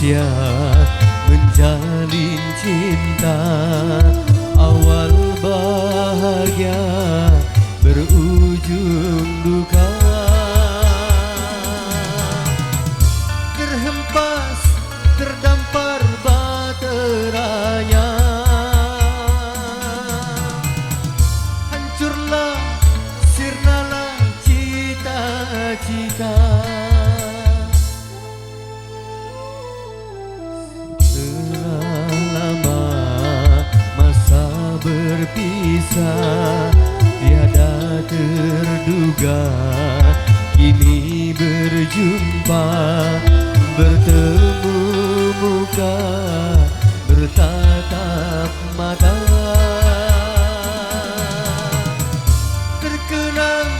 manusia menjalin cinta. Awal bahagia berujung duka. Terhempas, terdampar baterainya. Hancurlah, sirnalah cita-cita. Telah lama masa berpisah, tiada terduga kini berjumpa, bertemu muka, bertatap mata. Terkenang,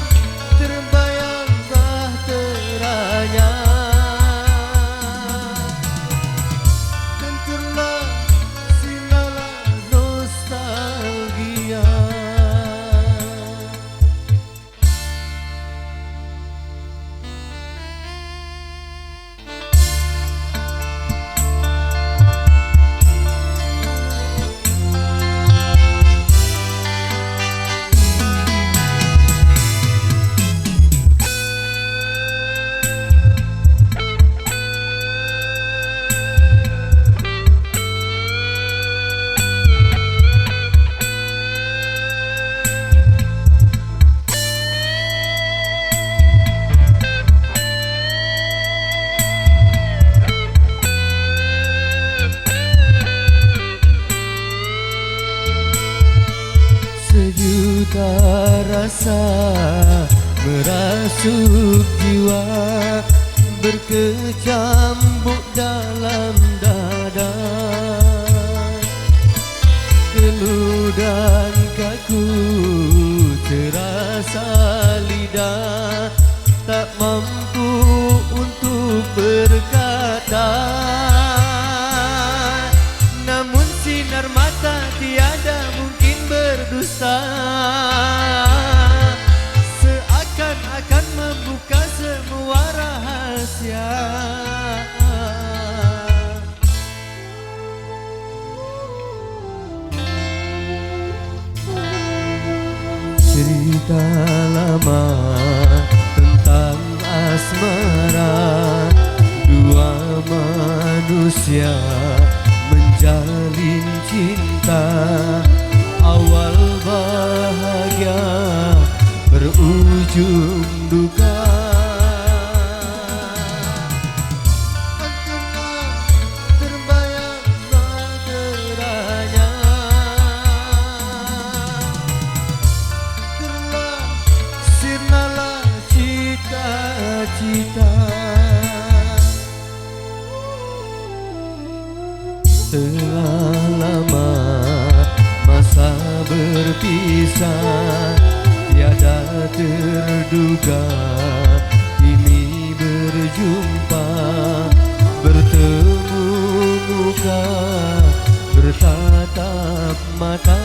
terbayang bahteranya. Hancurlah, sinalah nostalgia. Sejuta rasa merasuk jiwa, berkecambuk dalam dada. Keluh dan kaku terasa lidah, tak mampu untuk berkata. Namun sinar mata tiada mungkin berdusta, seakan-akan membuka semua rahasia. Cerita lama tentang asmara, dua manusia menjalin cinta. Awal bahagia berujung duka. Hancurlah, terbayang baterainya. Hancurlah, sirnalah cita-cita. Telah lama masa berpisah, tiada terduga kini berjumpa, bertemu muka, bertatap mata.